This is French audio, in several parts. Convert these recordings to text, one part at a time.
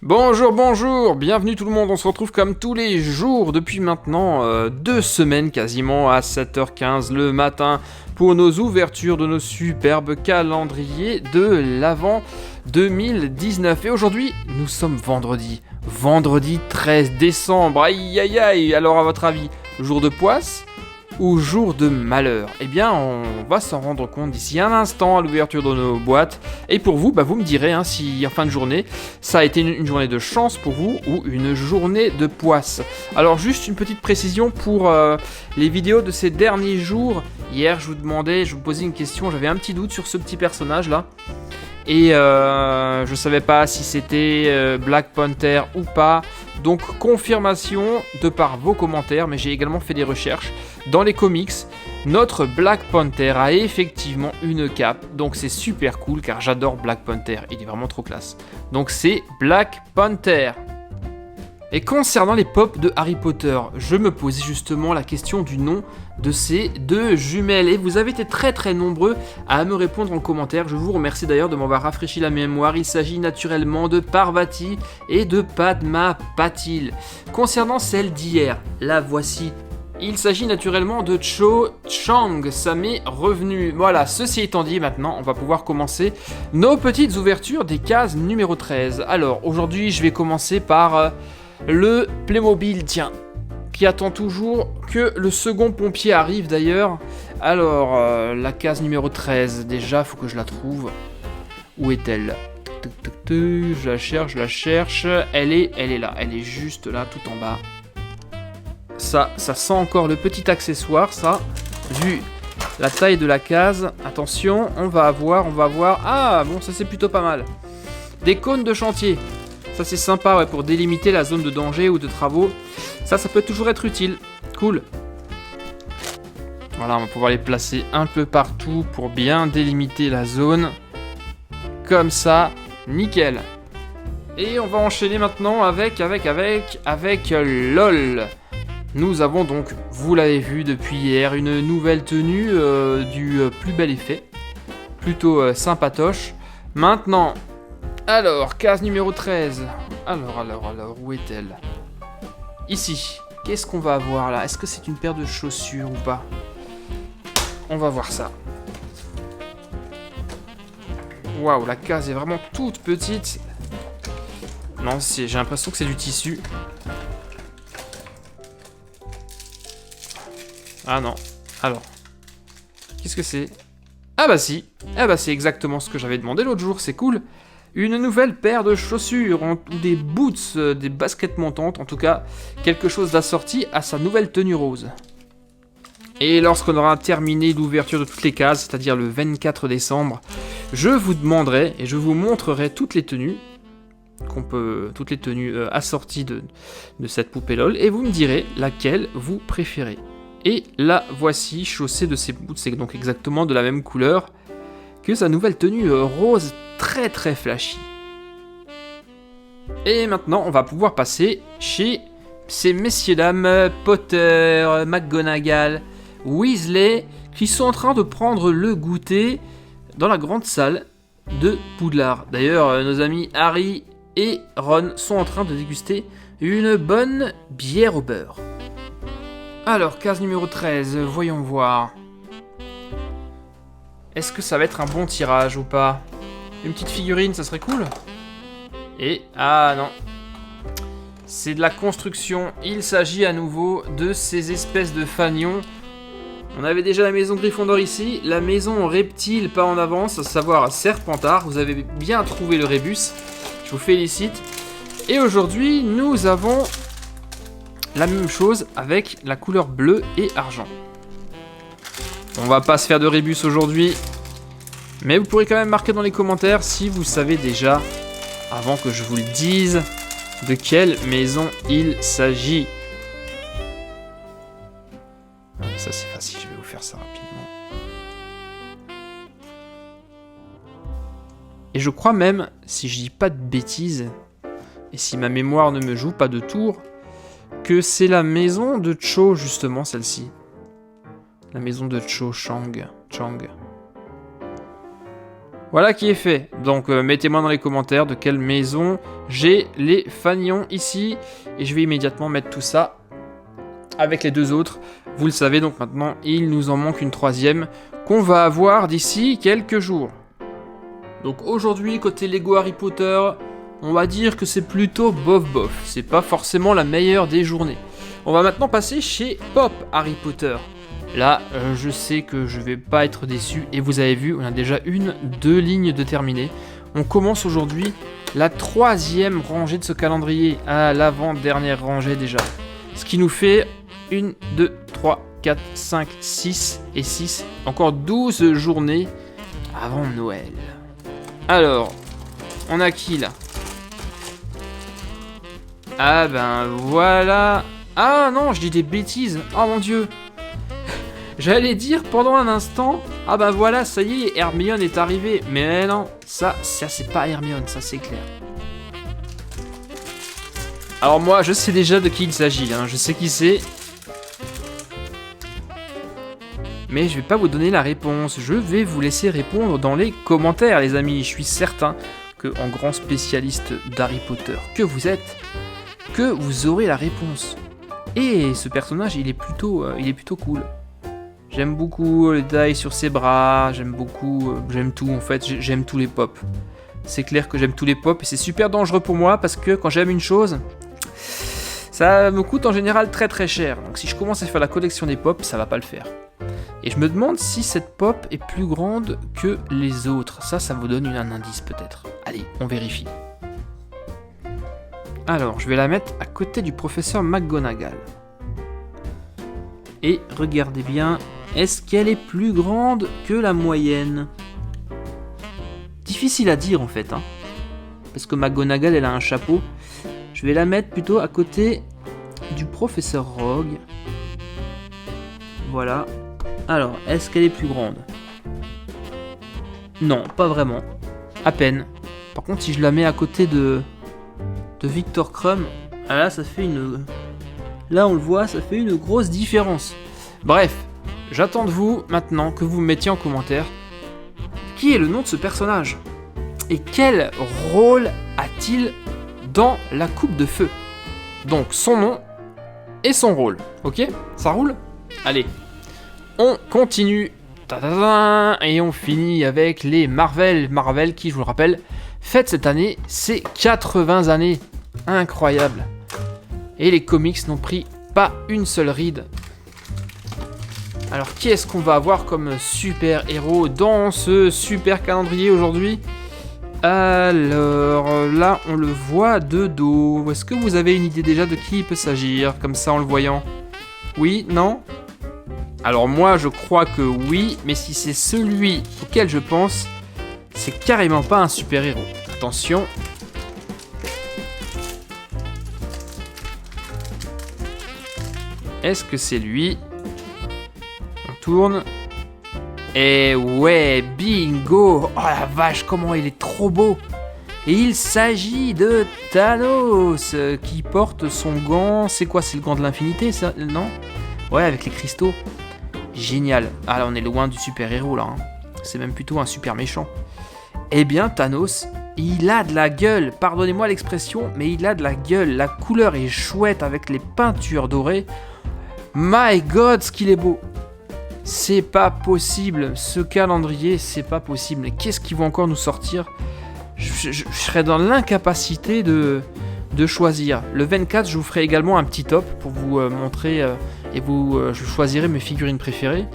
Bonjour, bonjour, bienvenue tout le monde, on se retrouve comme tous les jours depuis maintenant 2 semaines quasiment à 7h15 le matin pour nos ouvertures de nos superbes calendriers de l'Avent 2019. Et aujourd'hui, nous sommes vendredi 13 décembre, aïe aïe aïe, alors à votre avis, jour de poisse ou jour de malheur? Eh bien, on va s'en rendre compte d'ici un instant à l'ouverture de nos boîtes. Et pour vous, vous me direz si en fin de journée, ça a été une journée de chance pour vous ou une journée de poisse. Alors, juste une petite précision pour les vidéos de ces derniers jours. Hier, je vous posais une question, j'avais un petit doute sur ce petit personnage-là. Et je savais pas si c'était Black Panther ou pas. Donc confirmation de par vos commentaires, mais j'ai également fait des recherches. Dans les comics, notre Black Panther a effectivement une cape. Donc c'est super cool car j'adore Black Panther, il est vraiment trop classe. Donc c'est Black Panther. Et concernant les pop de Harry Potter, je me posais justement la question du nom de ces deux jumelles. Et vous avez été très nombreux à me répondre en commentaire. Je vous remercie d'ailleurs de m'avoir rafraîchi la mémoire. Il s'agit naturellement de Parvati et de Padma Patil. Concernant celle d'hier, la voici. Il s'agit naturellement de Cho Chang, ça m'est revenu. Voilà, ceci étant dit, maintenant, on va pouvoir commencer nos petites ouvertures des cases numéro 13. Alors, aujourd'hui, je vais commencer par le Playmobil, tiens, qui attend toujours que le second pompier arrive d'ailleurs. Alors, la case numéro 13, déjà, faut que je la trouve. Où est-elle ? Je la cherche. Elle est là, elle est juste là, tout en bas. Ça sent encore le petit accessoire, ça. Vu la taille de la case, attention, on va avoir. Ah, bon, ça c'est plutôt pas mal. Des cônes de chantier. Ça c'est sympa, ouais, pour délimiter la zone de danger ou de travaux. Ça peut toujours être utile. Cool. Voilà, on va pouvoir les placer un peu partout pour bien délimiter la zone. Comme ça, nickel. Et on va enchaîner maintenant avec LOL. Nous avons donc, vous l'avez vu depuis hier, une nouvelle tenue du plus bel effet. Plutôt sympatoche. Maintenant, alors, case numéro 13. Alors, où est-elle ? Ici. Qu'est-ce qu'on va avoir là ? Est-ce que c'est une paire de chaussures ou pas ? On va voir ça. Waouh, la case est vraiment toute petite. Non, j'ai l'impression que c'est du tissu. Ah non. Alors. Qu'est-ce que c'est ? Ah bah si. Ah bah c'est exactement ce que j'avais demandé l'autre jour, c'est cool. Une nouvelle paire de chaussures, ou des boots, des baskets montantes, en tout cas, quelque chose d'assorti à sa nouvelle tenue rose. Et lorsqu'on aura terminé l'ouverture de toutes les cases, c'est-à-dire le 24 décembre, je vous demanderai et je vous montrerai toutes les tenues assorties de cette poupée LOL, et vous me direz laquelle vous préférez. Et la voici, chaussée de ses boots, c'est donc exactement de la même couleur que sa nouvelle tenue rose très flashy. Et maintenant, on va pouvoir passer chez ces messieurs-dames Potter, McGonagall, Weasley, qui sont en train de prendre le goûter dans la grande salle de Poudlard. D'ailleurs, nos amis Harry et Ron sont en train de déguster une bonne bière au beurre. Alors, case numéro 13, voyons voir. Est-ce que ça va être un bon tirage ou pas ? Une petite figurine, ça serait cool. Et, ah non. C'est de la construction. Il s'agit à nouveau de ces espèces de fanions. On avait déjà la maison Gryffondor ici. La maison reptile pas en avance, à savoir Serpentard. Vous avez bien trouvé le rébus. Je vous félicite. Et aujourd'hui, nous avons la même chose avec la couleur bleu et argent. On va pas se faire de rébus aujourd'hui, mais vous pourrez quand même marquer dans les commentaires si vous savez déjà, avant que je vous le dise, de quelle maison il s'agit. Ça c'est facile, je vais vous faire ça rapidement. Et je crois même, si je dis pas de bêtises, et si ma mémoire ne me joue pas de tour, que c'est la maison de Cho justement, celle-ci. La maison de Cho Chang. Voilà qui est fait. Donc mettez-moi dans les commentaires de quelle maison j'ai les fanions ici. Et je vais immédiatement mettre tout ça avec les deux autres. Vous le savez, donc maintenant il nous en manque une troisième qu'on va avoir d'ici quelques jours. Donc aujourd'hui, côté Lego Harry Potter, on va dire que c'est plutôt bof. C'est pas forcément la meilleure des journées. On va maintenant passer chez Pop Harry Potter. Là, je sais que je vais pas être déçu. Et vous avez vu, on a déjà deux lignes de terminées. On commence aujourd'hui la troisième rangée de ce calendrier. À l'avant-dernière rangée déjà. Ce qui nous fait 1, 2, 3, 4, 5, 6 et 6. Encore 12 journées avant Noël. Alors, on a qui là? Ah ben voilà. Ah non, je dis des bêtises. Oh mon dieu. J'allais dire pendant un instant, ah ben voilà, ça y est, Hermione est arrivée. Mais non, ça c'est pas Hermione, ça c'est clair. Alors moi, je sais déjà de qui il s'agit, hein. Je sais qui c'est. Mais je vais pas vous donner la réponse, je vais vous laisser répondre dans les commentaires les amis. Je suis certain que en grand spécialiste d'Harry Potter que vous êtes, que vous aurez la réponse. Et ce personnage, il est plutôt cool. J'aime beaucoup le détail sur ses bras, j'aime tout en fait, j'aime tous les pops. C'est clair que j'aime tous les pops et c'est super dangereux pour moi parce que quand j'aime une chose, ça me coûte en général très cher. Donc si je commence à faire la collection des pops, ça va pas le faire. Et je me demande si cette pop est plus grande que les autres. Ça vous donne un indice peut-être. Allez, on vérifie. Alors, je vais la mettre à côté du professeur McGonagall. Et regardez bien, est-ce qu'elle est plus grande que la moyenne? Difficile à dire en fait, hein. Parce que McGonagall, elle a un chapeau. Je vais la mettre plutôt à côté du professeur Rogue. Voilà. Alors, est-ce qu'elle est plus grande? Non, pas vraiment. À peine. Par contre, si je la mets à côté de Victor Crumb, là, ça fait une... Là, on le voit, ça fait une grosse différence. Bref, j'attends de vous, maintenant, que vous me mettiez en commentaire qui est le nom de ce personnage et quel rôle a-t-il dans la coupe de feu. Donc, son nom et son rôle. Ok? Ça roule? Allez. On continue, et on finit avec les Marvel. Marvel qui, je vous le rappelle, fête cette année ses 80 années. Incroyable. Et les comics n'ont pris pas une seule ride. Alors qui est-ce qu'on va avoir comme super héros dans ce super calendrier aujourd'hui? Alors là, on le voit de dos. Est-ce que vous avez une idée déjà de qui il peut s'agir, comme ça en le voyant? Oui? Non? Alors moi je crois que oui, mais si c'est celui auquel je pense, c'est carrément pas un super-héros. Attention. Est-ce que c'est lui? On tourne. Et ouais, bingo! Oh la vache, comment il est trop beau! Et il s'agit de Thanos qui porte son gant. C'est quoi? C'est le gant de l'infinité, ça? Non? Ouais, avec les cristaux. Génial. Ah là, on est loin du super-héros là. Hein. C'est même plutôt un super méchant. Eh bien, Thanos, il a de la gueule. Pardonnez-moi l'expression, mais il a de la gueule. La couleur est chouette avec les peintures dorées. My God, ce qu'il est beau. C'est pas possible. Ce calendrier, c'est pas possible. Qu'est-ce qu'ils vont encore nous sortir? Je serais dans l'incapacité de choisir. Le 24, je vous ferai également un petit top pour vous montrer et je choisirai mes figurines préférées.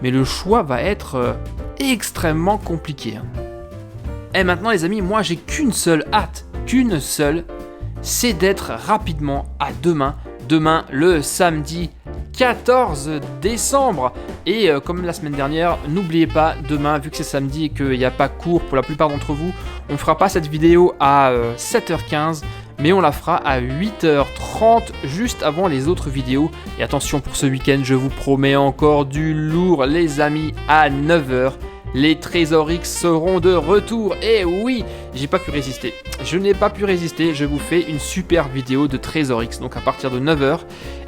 Mais le choix va être extrêmement compliqué. Hein. Et maintenant les amis, moi j'ai qu'une seule hâte, c'est d'être rapidement à demain. Demain, le samedi 14 décembre. Et comme la semaine dernière, n'oubliez pas, demain, vu que c'est samedi et qu'il n'y a pas cours pour la plupart d'entre vous, on ne fera pas cette vidéo à 7h15, mais on la fera à 8h30, juste avant les autres vidéos. Et attention, pour ce week-end, je vous promets encore du lourd, les amis, à 9h. Les Trésors X seront de retour. Et oui, j'ai pas pu résister. Je n'ai pas pu résister. Je vous fais une super vidéo de Trésors X. Donc à partir de 9h.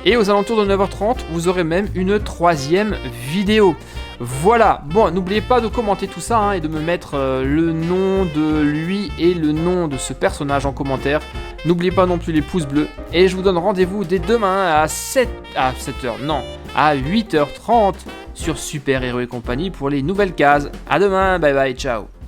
Et aux alentours de 9h30, vous aurez même une troisième vidéo. Voilà, bon, n'oubliez pas de commenter tout ça et de me mettre le nom de lui et le nom de ce personnage en commentaire. N'oubliez pas non plus les pouces bleus. Et je vous donne rendez-vous dès demain à 7h, non, à 8h30 sur Super Héros et compagnie pour les nouvelles cases. À demain, bye bye, ciao.